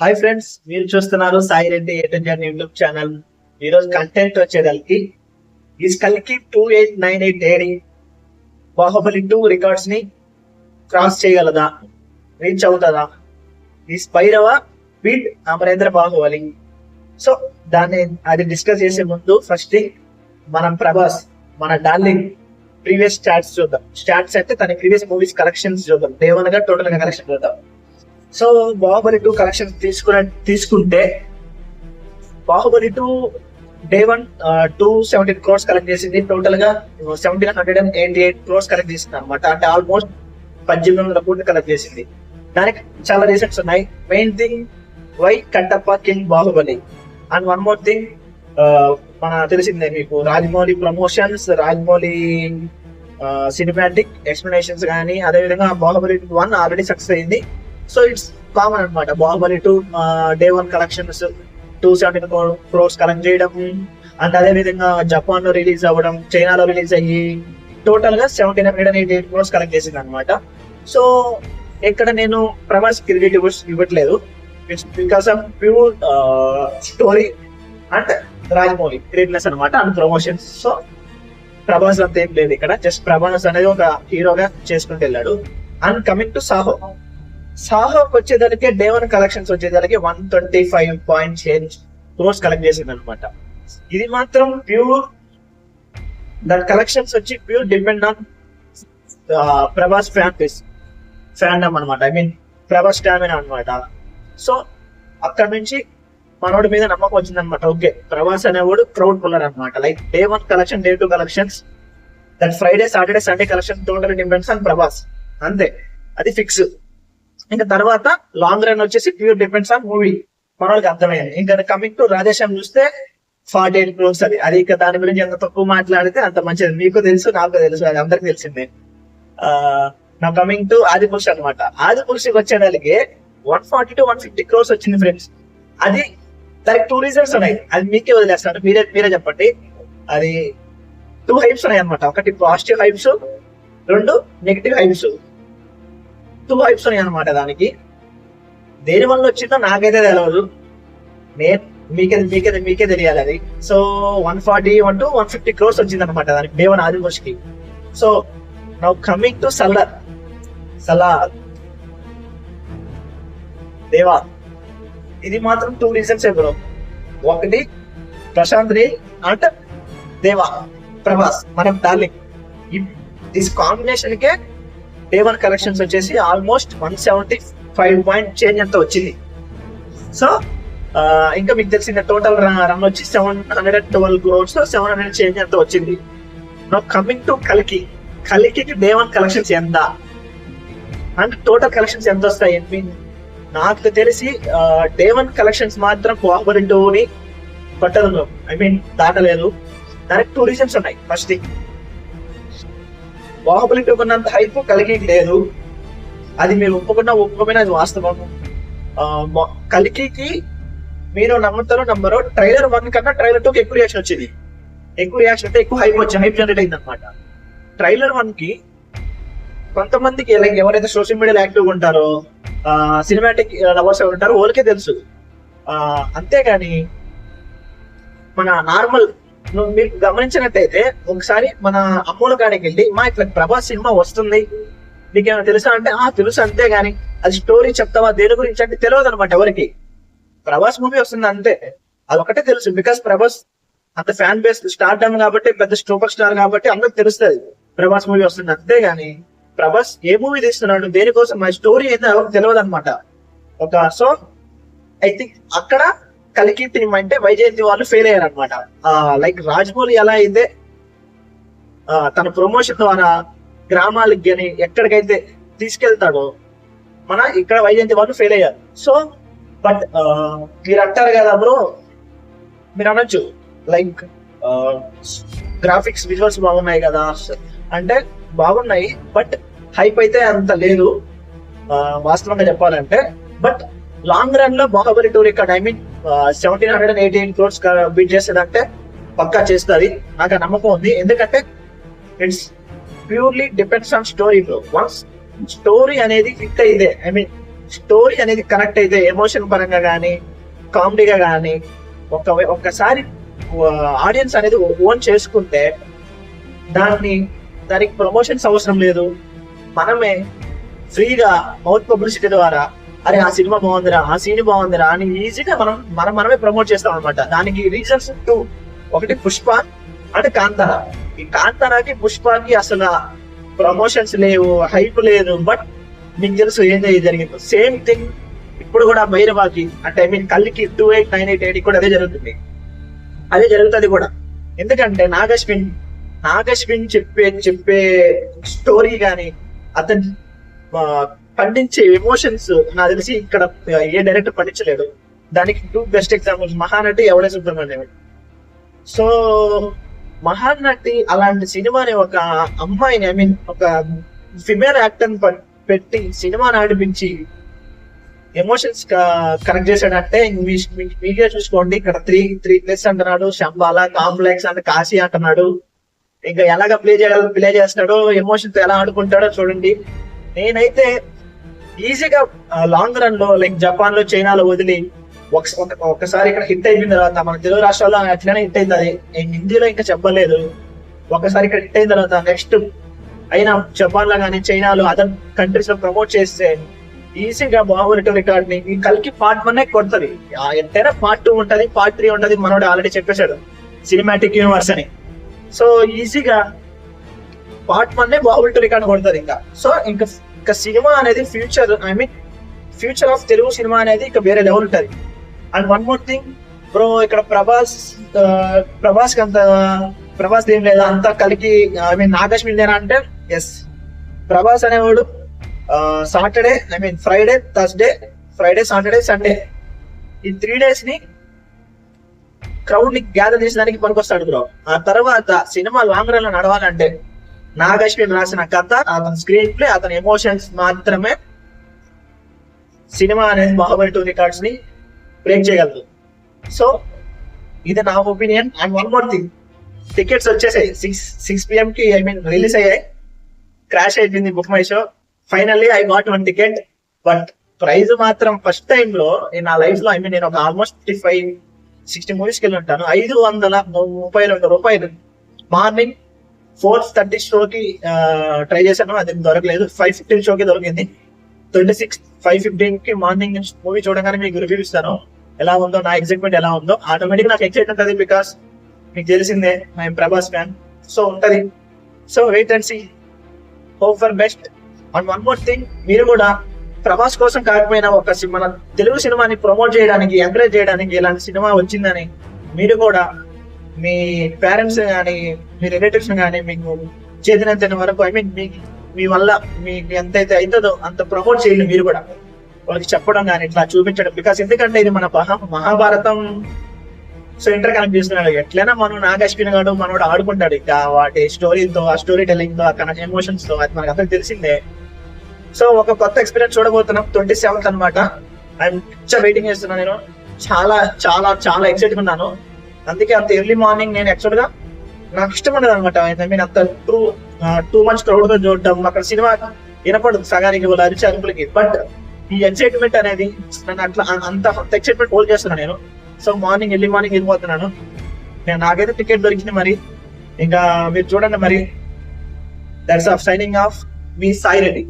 Hi friends, మీరు చూస్తున్నారు Sai Reddy ఏటెంజర్ YouTube channel. ఈరోజు కంటెంట్ వచ్చేదానికి ఈ కల్కి 2898 ఏడి బాహుబలి 2 రికార్డ్స్ ని క్రాస్ చేయగలదా, రీచ్ అవుతుందా? ఈ స్పైరవ బీట్ అమరేంద్ర బాహుబలి. సో అది డిస్కస్ చేసే ముందు ఫస్ట్ థింగ్ మనం ప్రభాస్ మన డార్లింగ్ ప్రీవియస్ స్టాట్స్ చూద్దాం. స్టాట్స్ అంటే తన ప్రీవియస్ మూవీస్ కలెక్షన్స్ చూద్దాం. దేవనగా టోటల్ గా కలెక్షన్ చూద్దాం. సో బాహుబలి 2 కలెక్షన్ తీసుకుంటే బాహుబలి 2 డే 1 217 crores కలెక్ట్ చేసింది. టోటల్ గా 1788 crores కలెక్ట్ చేసింది అనమాట. అంటే ఆల్మోస్ట్ 1800 కోట్లు కలెక్ట్ చేసింది. దానికి చాలా రీజన్స్ ఉన్నాయి. Main thing why Kattappa king Baahubali. And one more thing, మన తెలిసిందే మీకు Rajamouli promotions, Rajamouli cinematic explanations కానీ, అదేవిధంగా బాహుబలి 1 ఆల్రెడీ సక్సెస్ అయింది. సో ఇట్స్ కామన్ అనమాట. Baahubali 2 day 1 collections 217 crores collect చేయడం, అండ్ అదే విధంగా జపాన్ లో రిలీజ్ అవ్వడం, చైనాలో రిలీజ్ అయ్యి టోటల్ గా 1788 crores కలెక్ట్ చేసింది అనమాట. సో ఇక్కడ నేను ప్రభాస్ క్రెడిట్ ఇవ్వట్లేదు. It's because of pure story and Rajamouli greatness అనమాట, అండ్ ప్రమోషన్స్. సో ప్రభాస్ అంత ఏం లేదు ఇక్కడ. జస్ట్ ప్రభాస్ అనేది ఒక హీరోగా చేసుకుంటూ వెళ్ళాడు. అండ్ కమింగ్ టు సాహోకి వచ్చేదానికి డే 1 కలెక్షన్స్ వచ్చేదానికి 125 crores కలెక్ట్ చేసింది అనమాట. ఇది మాత్రం ప్యూర్ దాని కలెక్షన్స్ వచ్చి ప్యూర్ డిపెండ్ ఆన్ ప్రభాస్ ఫ్యాన్డమ్ అనమాట. ఐ మీన్ ప్రభాస్ స్టామినా అనమాట. సో అక్కడ నుంచి మనోడి మీద నమ్మకం వచ్చిందనమాట. ఓకే, ప్రభాస్ అనేవాడు క్రౌడ్ పుల్లర్ అనమాట. Like day 1 collection, day 2 collections, that Friday, Saturday, Sunday collection total depends on Prabhas. అంతే, అది ఫిక్స్. ఇంకా తర్వాత లాంగ్ రన్ వచ్చేసి ప్యూర్ డిపెండ్స్ ఆన్ మూవీ. మనోళ్ళకి అర్థమైంది. ఇంకా కమింగ్ టు రాధేశ్యామ్ చూస్తే 48 crores. అది ఇంకా దాని గురించి ఎంత తక్కువ మాట్లాడితే అంత మంచిది. మీకు తెలుసు, నాకు తెలుసు, అది అందరికి తెలిసిందే. నా కమింగ్ టు ఆదిపురుష్ అనమాట. ఆదిపురుషుకి వచ్చేదానికి 140 to 150 crores వచ్చింది ఫ్రెండ్స్. అది దానికి 2 reasons ఉన్నాయి. అది మీకే వదిలేస్తాను, మీరే చెప్పండి. అది 2 హైప్స్ ఉన్నాయి అనమాట. ఒకటి positive hypes, 2 negative hypes. 2 hypes ఉన్నాయి అనమాట. దానికి దేని వల్ల వచ్చిందో నాకైతే తెలియదు. మీకే తెలియాలి అది. సో 141 to 150 crores వచ్చింది అనమాట దానికి డే 1 ఆదిపురుష్కి. So now coming to Salaar Deva. ఇది మాత్రం 2 reasons బ్రో. ఒకటి ప్రశాంత్ నీల్ అండ్ దేవా ప్రభాస్ మనం darling. This combination K day 1 collections వచ్చేసి ఆల్మోస్ట్ 175 అంతా వచ్చింది. సో ఇంకా మీకు తెలిసిన టోటల్ రన్ వచ్చి 712 crores, 700 అంతా వచ్చింది. నౌ కమింగ్ టు కలికి డే 1 కలెక్షన్స్ ఎంత అండ్ టోటల్ కలెక్షన్స్ ఎంత వస్తాయి? నాకు తెలిసి డే 1 కలెక్షన్స్ మాత్రం బాహుబలి 2ని కొట్టదు, ఐ మీన్ దాటలేదు. దానికి 2 reasons ఉన్నాయి. ఫస్ట్ థింగ్, బాహుబలి 2 కొన్నంత హైప్ కలికి లేదు. అది మీరు ఒప్పుకోకపోయినా అది వాస్తవం. కలికి మీరు నమ్ముతారో నమ్మరో, ట్రైలర్ 1 కన్నా ట్రైలర్ 2కి ఎక్కువ రియాక్షన్ వచ్చింది. ఎక్కువ రియాక్షన్ అంటే ఎక్కువ హైప్ జనరేట్ అయింది అనమాట. ట్రైలర్ 1కి కొంతమందికి ఎవరైతే సోషల్ మీడియాలో యాక్టివ్ ఉంటారో, సినిమాటిక్ లవర్స్ ఉంటారో వాళ్ళకే తెలుసు. అంతేగాని మన నార్మల్ మీరు గమనించినట్టయితే ఒకసారి మన అమ్మోల కాడికి వెళ్ళి ఇట్లా ప్రభాస్ సినిమా వస్తుంది నీకేమైనా తెలుసా అంటే తెలుసు, అంతేగాని అది స్టోరీ చెప్తావా దేని గురించి అంటే తెలియదు అనమాట ఎవరికి. ప్రభాస్ మూవీ వస్తుంది అంతే, అదొకటే తెలుసు. బికాస్ ప్రభాస్ అంత ఫ్యాన్ బేస్ స్టార్ డమ్ కాబట్టి, పెద్ద సూపర్ స్టార్ కాబట్టి అందరికి తెలుస్తుంది ప్రభాస్ మూవీ వస్తుంది. అంతేగాని ప్రభాస్ ఏ మూవీ తీస్తున్నాడు, దేనికోసం, మా స్టోరీ అయితే ఎవరికి తెలియదు అనమాట. సో ఐ థింక్ అక్కడ కలికి టీమ్ అంటే వైజయంతి వాళ్ళు ఫెయిల్ అయ్యారు అనమాట. లైక్ రాజమౌళి ఎలా అయితే తన ప్రమోషన్ ద్వారా గ్రామాలకి కానీ ఎక్కడికైతే తీసుకెళ్తాడో, ఇక్కడ వైజయంతి వాళ్ళు ఫెయిల్ అయ్యారు. సో బట్ మీరు అంటారు కదా బ్రో, మీరు అనొచ్చు లైక్ గ్రాఫిక్స్ విజువల్స్ బాగున్నాయి కదా అంటే బాగున్నాయి, బట్ హైప్ అయితే అంత లేదు వాస్తవంగా చెప్పాలంటే. బట్ లాంగ్ రన్ లో Baahubali 2 record, I mean 1788 crores beat చేసేదంటే పక్కా చేస్తుంది. నాకు ఆ నమ్మకం ఉంది. ఎందుకంటే it's purely depends on story bro. Once story అనేది క్లిక్ అయితే, ఐ మీన్ స్టోరీ అనేది కనెక్ట్ అయితే ఎమోషన్ పరంగా కానీ కామెడీగా కానీ ఒక్కసారి ఆడియన్స్ అనేది ఓన్ చేసుకుంటే దానికి ప్రమోషన్స్ అవసరం లేదు. మనమే ఫ్రీగా మౌత్ పబ్లిసిటీ ద్వారా అరే ఆ సినిమా బాగుందిరా, ఆ సీన్ బాగుందిరా అని ఈజీగా మనమే ప్రమోట్ చేస్తాం అనమాట. దానికి రీజన్స్ 2. ఒకటి పుష్ప అంటే కాంతారా. ఈ కాంతారాకి పుష్పకి అసలు ప్రమోషన్స్ లేవు, హైప్ లేదు. బట్ మీకు తెలుసు ఏం జరిగింది. సేమ్ థింగ్ ఇప్పుడు కూడా భైరవాకి అంటే ఐ మీన్ కల్కి 2898 కూడా అదే జరుగుతుంది. అదే జరుగుతుంది కూడా. ఎందుకంటే నాగశ్విన్ చెప్పే స్టోరీ కానీ అతను పండించే ఎమోషన్స్ నాకు తెలిసి ఇక్కడ ఏ డైరెక్టర్ పండించలేడు. దానికి 2 బెస్ట్ ఎగ్జాంపుల్స్ మహానటి, ఎవడే సుబ్రహ్మణ్యం. సో మహానటి అలాంటి సినిమాని ఒక అమ్మాయిని ఐ మీన్ ఒక ఫిమేల్ యాక్టర్ పెట్టి సినిమాని ఆడిపించి ఎమోషన్స్ కనెక్ట్ చేశాడంటే మీడియా చూసుకోండి. ఇక్కడ 3+ అంటున్నాడు, శంబాల కాంప్లెక్స్ అంటే కాశీ అంటున్నాడు. ఇంకా ఎలాగ ప్లే చేస్తాడో, ఎమోషన్స్ ఎలా ఆడుకుంటాడో చూడండి. నేనైతే ఈజీగా లాంగ్ రన్ లో లైక్ జపాన్ లో, చైనాలో వదిలి ఒకసారి ఇక్కడ హిట్ అయిపోయిన తర్వాత మన తెలుగు రాష్ట్రాల్లో అట్లనే హిట్ అవుతుంది. హిందీలో ఇంకా చెప్పలేదు. ఒకసారి ఇక్కడ హిట్ అయిన తర్వాత నెక్స్ట్ అయినా జపాన్ లో కానీ చైనాలో అదర్ కంట్రీస్ లో ప్రమోట్ చేస్తే ఈజీగా బాహుబలి 2 రికార్డ్ ని ఈ కల్కి పార్ట్ 1 కొడుతుంది. ఎంతైనా పార్ట్ 2 ఉంటది, పార్ట్ 3 ఉంటది. మనోడు ఆల్రెడీ చెప్పేశాడు సినిమాటిక్ యూనివర్స్ అని. సో ఈజీగా పార్ట్ 1 బాహుబలి 2 రికార్డ్ కొడుతుంది ఇంకా. సో ఇంకా సినిమా అనేది ఫ్యూచర్ ఆఫ్ తెలుగు సినిమా అనేది ఇంకా వేరే లెవెల్ ఉంటుంది. And one more thing bro, ఇక్కడ ప్రభాస్ ఏం లేదా, అంతా కలికి ఐ మీన్ నాగశ్విన్ లేనా అంటే ఎస్. ప్రభాస్ అనేవాడు Saturday I mean Friday, Thursday, Saturday, Sunday ఈ 3 days ని క్రౌడ్ ని గ్యాదర్ చేసేదానికి పనికొస్తాడు బ్రో. ఆ తర్వాత సినిమా లాంగ్ రన్ లో నడవాలంటే నాగశ్విన్ రాసిన కథ, అతని స్క్రీన్ ప్లే, అతని ఎమోషన్స్ మాత్రమే సినిమా అనేది బాహుబలి 2 రికార్డ్స్ ని బ్రేక్ చేయగలదు. సో ఇది నా opinion. And one more thing, tickets వచ్చేసాయి 6 PM కి ఐ మీన్ రిలీజ్ అయ్యాయి. క్రాష్ అయిపోయింది BookMyShow. Finally I got 1 ticket. But price మాత్రం ఫస్ట్ టైం లో నా లైఫ్ లో ఐ మీన్ నేను ఒక ఆల్మోస్ట్ 55-60 మూవీస్కి వెళ్ళి ఉంటాను. 532 రూపాయలు మార్నింగ్ 4:30 షోకి ట్రై చేశాను, అది దొరకలేదు. 5:15 షోకి దొరికింది. 5:15 కి మార్నింగ్ మూవీ చూడగానే మీకు రివ్యూ ఇస్తాను ఎలా ఉందో, నా ఎక్సైట్మెంట్ ఎలా ఉందో. ఆటోమేటిక్ నాకు ఎక్సైట్ ఉంటుంది, బికాస్ మీకు తెలిసిందే ఐఎమ్ ప్రభాస్ ఫ్యాన్. సో ఉంటది. So wait and see, hope for best. And one more thing, మీరు కూడా ప్రభాస్ కోసం కాకపోయినా మన తెలుగు సినిమాని ప్రమోట్ చేయడానికి, ఎంకరేజ్ చేయడానికి ఇలాంటి సినిమా వచ్చిందని మీరు కూడా మీ పేరెంట్స్ కానీ మీ రిలేటివ్స్ కానీ మీకు చేతినంత వరకు ఐ మీన్ మీ వల్ల మీకు ఎంతైతే అవుతుందో అంత ప్రమోట్ చేయండి. మీరు కూడా వాళ్ళకి చెప్పడం కానీ ఇట్లా చూపించడం. బికాస్ ఎందుకంటే ఇది మన మహాభారతం సో ఇంటర్ కనెక్ట్ చేస్తున్నాడు. ఎట్లైనా మనం నాగశ్విన్ గాడు మనోడు ఆడుకుంటాడు ఇంకా వాటి స్టోరీతో, ఆ స్టోరీ టెల్లింగ్ తో, అక్కడ ఎమోషన్స్ తో. అది మనకు అందరికి తెలిసిందే. సో ఒక కొత్త ఎక్స్పీరియన్స్ చూడబోతున్నాం 27th అనమాట. ఐఎమ్ వెయిటింగ్ చేస్తున్నాను. నేను చాలా చాలా చాలా ఎక్సైట్గా ఉన్నాను. అందుకే అంత ఎర్లీ మార్నింగ్ నేను యాక్చువల్ గా నాకు ఇష్టం ఉండదు అనమాట. ఐ మీన్ అంత టూ మచ్ క్రౌడ్ గా చూడటం, అక్కడ సినిమా వినపడదు సగానికి అరిచే అరుపులకి. బట్ ఈ ఎక్సైట్మెంట్ అనేది నన్ను అట్లా అంత ఎక్సైట్మెంట్ హోల్డ్ చేస్తున్నాను నేను. సో ఎర్లీ మార్నింగ్ వెళ్ళిపోతున్నాను. నాకైతే టికెట్ దొరికింది. మరి ఇంకా మీరు చూడండి. మరి that's of signing off me Sai Reddy.